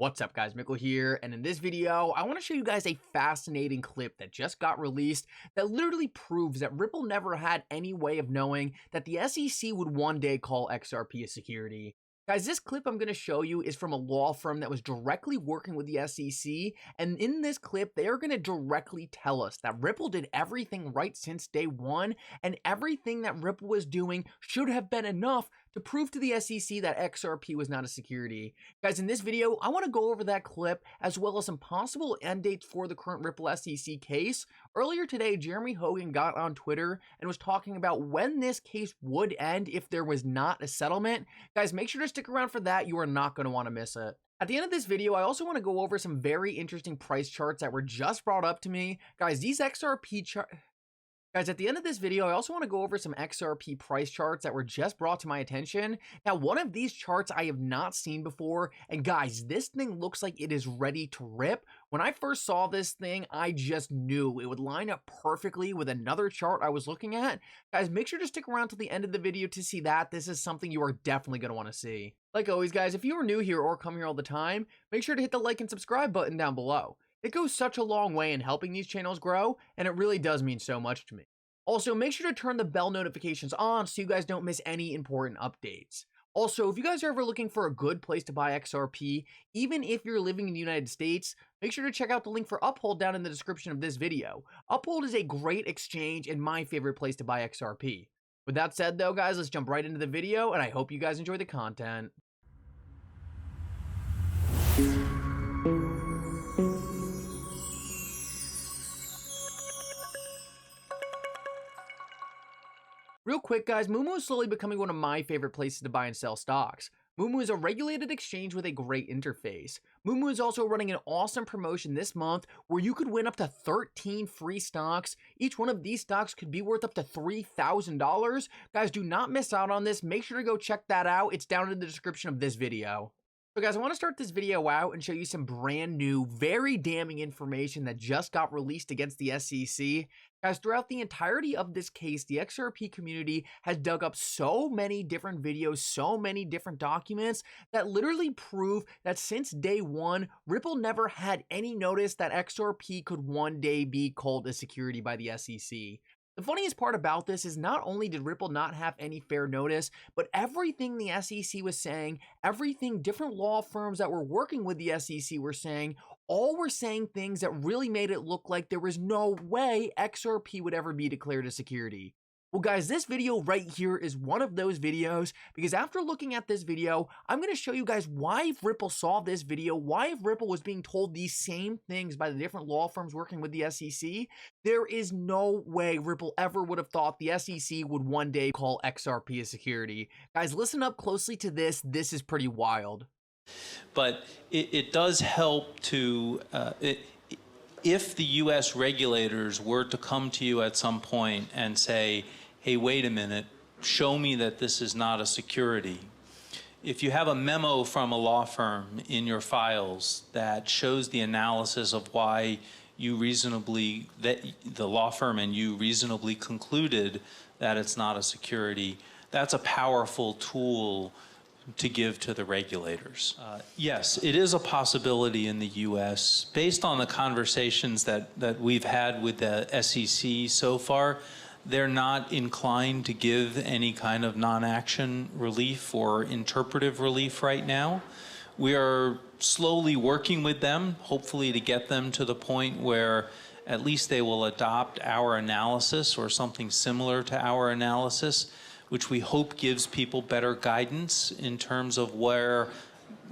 What's up guys, Mickle here, and in this video, I want to show you guys a fascinating clip that just got released that literally proves that Ripple never had any way of knowing that the SEC would one day call XRP a security. Guys, this clip I'm going to show you is from a law firm that was directly working with the SEC, and in this clip, they are going to directly tell us that Ripple did everything right since day one, and everything that Ripple was doing should have been enough to prove to the SEC that XRP was not a security. Guys, in this video, I want to go over that clip as well as some possible end dates for the current Ripple SEC case. Earlier today, Jeremey Hogan got on Twitter and was talking about when this case would end if there was not a settlement. Guys, make sure to stick around for that. You are not going to want to miss it. At the end of this video, I also want to go over some very interesting price charts that were just brought up to me. Guys, these XRP charts... Guys, at the end of this video, I also want to go over some XRP price charts that were just brought to my attention. Now, one of these charts I have not seen before, and guys, this thing looks like it is ready to rip. When I first saw this thing, I just knew it would line up perfectly with another chart I was looking at. Guys, make sure to stick around till the end of the video to see that. This is something you are definitely going to want to see. Like always, guys, if you are new here or come here all the time, make sure to hit the like and subscribe button down below. It goes such a long way in helping these channels grow, and it really does mean so much to me. Also, make sure to turn the bell notifications on so you guys don't miss any important updates. Also, if you guys are ever looking for a good place to buy XRP, even if you're living in the United States, make sure to check out the link for Uphold down in the description of this video. Uphold is a great exchange and my favorite place to buy XRP. With that said though, guys, let's jump right into the video, and I hope you guys enjoy the content. Real quick guys, MOO-MOO is slowly becoming one of my favorite places to buy and sell stocks. MOO-MOO is a regulated exchange with a great interface. MOO-MOO is also running an awesome promotion this month where you could win up to 13 free stocks. Each one of these stocks could be worth up to $3,000. Guys, do not miss out on this. Make sure to go check that out. It's down in the description of this video. So guys, I want to start this video out and show you some brand new, very damning information that just got released against the SEC. Guys, throughout the entirety of this case, the XRP community has dug up so many different videos, so many different documents that literally prove that since day one, Ripple never had any notice that XRP could one day be called a security by the SEC. The funniest part about this is not only did Ripple not have any fair notice, but everything the SEC was saying, everything different law firms that were working with the SEC were saying, all were saying things that really made it look like there was no way XRP would ever be declared a security. Well guys, this video right here is one of those videos because after looking at this video, I'm going to show you guys why if Ripple saw this video, why if Ripple was being told these same things by the different law firms working with the SEC, there is no way Ripple ever would have thought the SEC would one day call XRP a security. Guys, listen up closely to this. This is pretty wild. But it does help to, if the U.S. regulators were to come to you at some point and say, hey, wait a minute, show me that this is not a security. If you have a memo from a law firm in your files that shows the analysis of why you reasonably, that the law firm and you reasonably concluded that it's not a security, that's a powerful tool to give to the regulators. Yes, it is a possibility in the U.S. Based on the conversations that we've had with the SEC so far, they're not inclined to give any kind of non-action relief or interpretive relief right now. We are slowly working with them, hopefully to get them to the point where at least they will adopt our analysis or something similar to our analysis, which we hope gives people better guidance in terms of where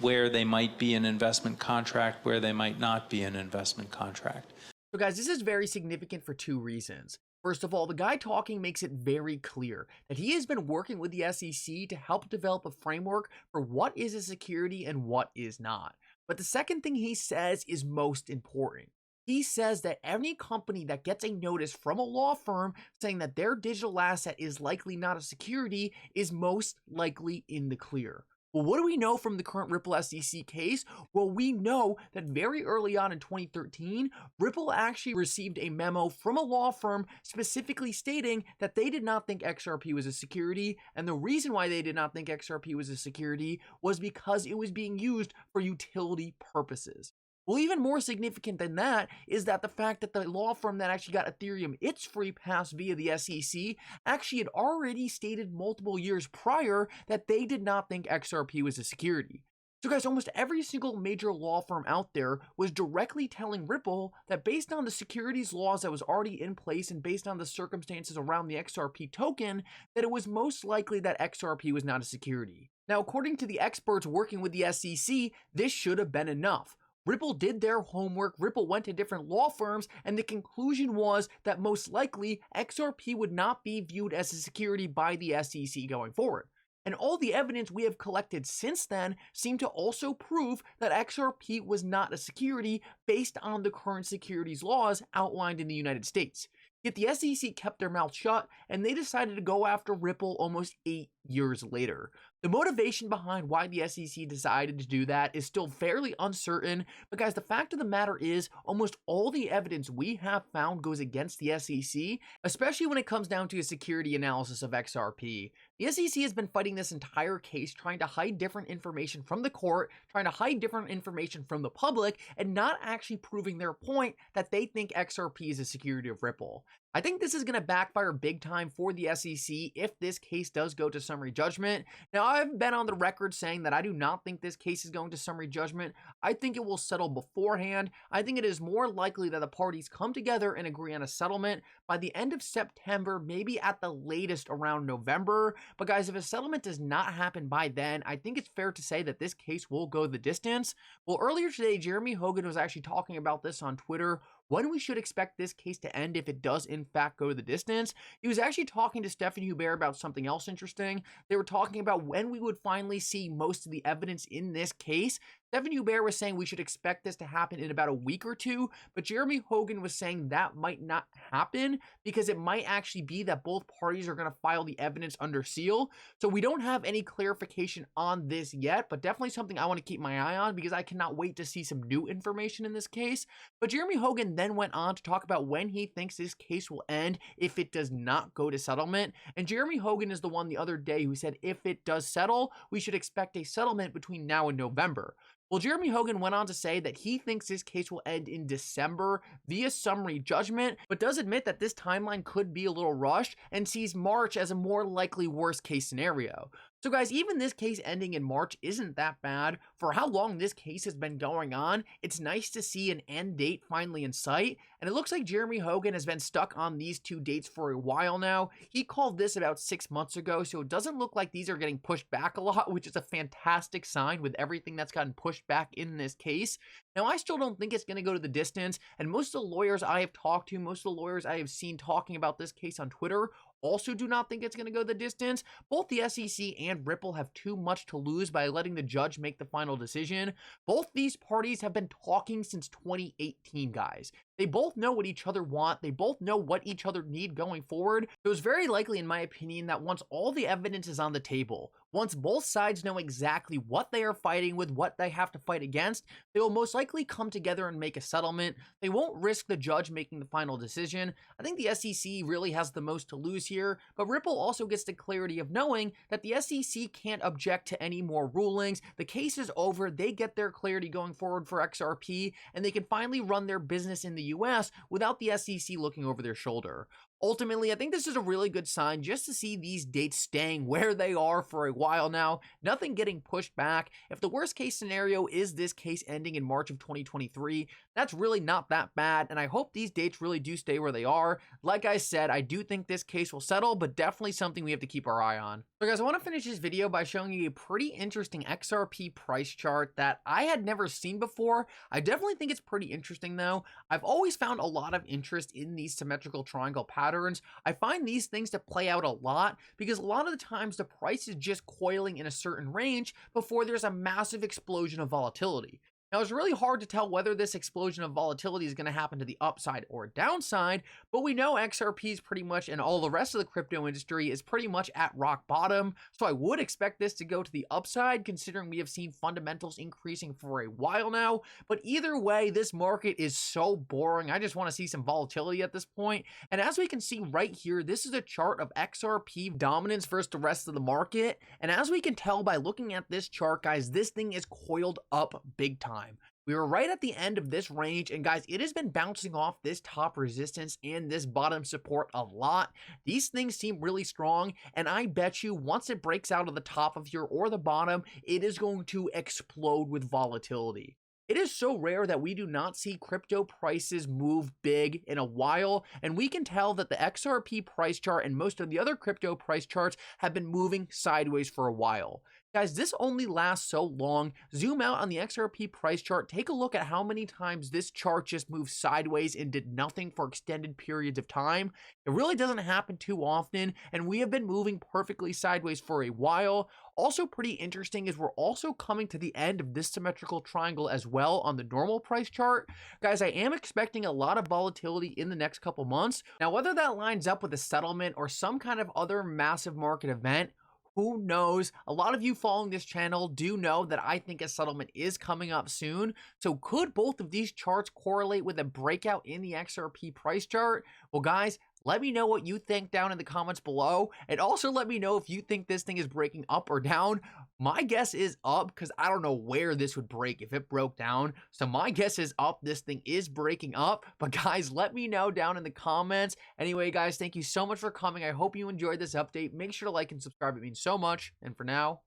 they might be an investment contract, where they might not be an investment contract. So guys, this is very significant for two reasons. First of all, the guy talking makes it very clear that he has been working with the SEC to help develop a framework for what is a security and what is not. But the second thing he says is most important. He says that any company that gets a notice from a law firm saying that their digital asset is likely not a security is most likely in the clear. Well, what do we know from the current Ripple SEC case? Well, we know that very early on in 2013, Ripple actually received a memo from a law firm specifically stating that they did not think XRP was a security, and the reason why they did not think XRP was a security was because it was being used for utility purposes. Well, even more significant than that is that the fact that the law firm that actually got Ethereum its free pass via the SEC actually had already stated multiple years prior that they did not think XRP was a security. So guys, almost every single major law firm out there was directly telling Ripple that based on the securities laws that was already in place and based on the circumstances around the XRP token, that it was most likely that XRP was not a security. Now, according to the experts working with the SEC, this should have been enough. Ripple did their homework, Ripple went to different law firms, and the conclusion was that most likely XRP would not be viewed as a security by the SEC going forward. And all the evidence we have collected since then seem to also prove that XRP was not a security based on the current securities laws outlined in the United States. Yet the SEC kept their mouth shut and they decided to go after Ripple almost 8 years later. The motivation behind why the SEC decided to do that is still fairly uncertain, but guys, the fact of the matter is almost all the evidence we have found goes against the SEC, especially when it comes down to a security analysis of XRP. The SEC has been fighting this entire case, trying to hide different information from the court, trying to hide different information from the public, and not actually proving their point that they think XRP is a security of Ripple. I think this is going to backfire big time for the SEC if this case does go to summary judgment. Now, I've been on the record saying that I do not think this case is going to summary judgment. I think it will settle beforehand. I think it is more likely that the parties come together and agree on a settlement by the end of September, maybe at the latest around November. But guys, if a settlement does not happen by then, I think it's fair to say that this case will go the distance. Well, earlier today, Jeremey Hogan was actually talking about this on Twitter, when we should expect this case to end if it does in fact go the distance. He was actually talking to Stephen Hubert about something else interesting. They were talking about when we would finally see most of the evidence in this case. Stephen Hubert was saying we should expect this to happen in about a week or two, but Jeremey Hogan was saying that might not happen because it might actually be that both parties are going to file the evidence under seal. So we don't have any clarification on this yet, but definitely something I want to keep my eye on because I cannot wait to see some new information in this case. But Jeremey Hogan then went on to talk about when he thinks this case will end if it does not go to settlement. And Jeremey Hogan is the one the other day who said if it does settle, we should expect a settlement between now and November. Well, Jeremey Hogan went on to say that he thinks this case will end in December via summary judgment, but does admit that this timeline could be a little rushed and sees March as a more likely worst case scenario. So guys, even this case ending in March isn't that bad. For how long this case has been going on, it's nice to see an end date finally in sight, and it looks like Jeremey Hogan has been stuck on these two dates for a while now. He called this about 6 months ago, so it doesn't look like these are getting pushed back a lot, which is a fantastic sign with everything that's gotten pushed back in this case. Now, I still don't think it's going to go to the distance, and most of the lawyers I have talked to, most of the lawyers I have seen talking about this case on Twitter also do not think it's going to go the distance. Both the SEC and Ripple have too much to lose by letting the judge make the final decision. Both these parties have been talking since 2018, guys. They both know what each other want. They both know what each other need going forward. So it's very likely, in my opinion, that once all the evidence is on the table, once both sides know exactly what they are fighting with, what they have to fight against, they will most likely come together and make a settlement. They won't risk the judge making the final decision. I think the SEC really has the most to lose here, but Ripple also gets the clarity of knowing that the SEC can't object to any more rulings. The case is over. They get their clarity going forward for XRP, and they can finally run their business in the US without the SEC looking over their shoulder. Ultimately, I think this is a really good sign just to see these dates staying where they are for a while now, nothing getting pushed back. If the worst case scenario is this case ending in March of 2023, that's really not that bad, and I hope these dates really do stay where they are. Like I said, I do think this case will settle, but definitely something we have to keep our eye on. So guys, I want to finish this video by showing you a pretty interesting XRP price chart that I had never seen before. I definitely think it's pretty interesting though. I've always found a lot of interest in these symmetrical triangle patterns. I find these things to play out a lot because a lot of the times the price is just coiling in a certain range before there's a massive explosion of volatility. Now, it's really hard to tell whether this explosion of volatility is going to happen to the upside or downside, but we know XRP is pretty much, and all the rest of the crypto industry is pretty much at rock bottom. So I would expect this to go to the upside, considering we have seen fundamentals increasing for a while now. But either way, this market is so boring. I just want to see some volatility at this point. And as we can see right here, this is a chart of XRP dominance versus the rest of the market. And as we can tell by looking at this chart, guys, this thing is coiled up big time. We were right at the end of this range, and guys, it has been bouncing off this top resistance and this bottom support a lot. These things seem really strong, and I bet you once it breaks out of the top of here or the bottom, it is going to explode with volatility. It is so rare that we do not see crypto prices move big in a while, and we can tell that the XRP price chart and most of the other crypto price charts have been moving sideways for a while. Guys, this only lasts so long. Zoom out on the XRP price chart. Take a look at how many times this chart just moved sideways and did nothing for extended periods of time. It really doesn't happen too often, and we have been moving perfectly sideways for a while. Also pretty interesting is we're also coming to the end of this symmetrical triangle as well on the normal price chart. Guys, I am expecting a lot of volatility in the next couple months. Now, whether that lines up with a settlement or some kind of other massive market event, who knows? A lot of you following this channel do know that I think a settlement is coming up soon. So could both of these charts correlate with a breakout in the XRP price chart? Well, guys, let me know what you think down in the comments below. And also let me know if you think this thing is breaking up or down. My guess is up because I don't know where this would break if it broke down. So my guess is up. This thing is breaking up. But guys, let me know down in the comments. Anyway, guys, thank you so much for coming. I hope you enjoyed this update. Make sure to like and subscribe. It means so much. And for now,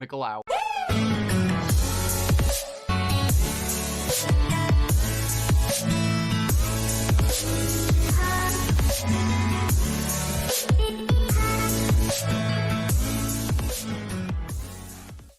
Mickle out.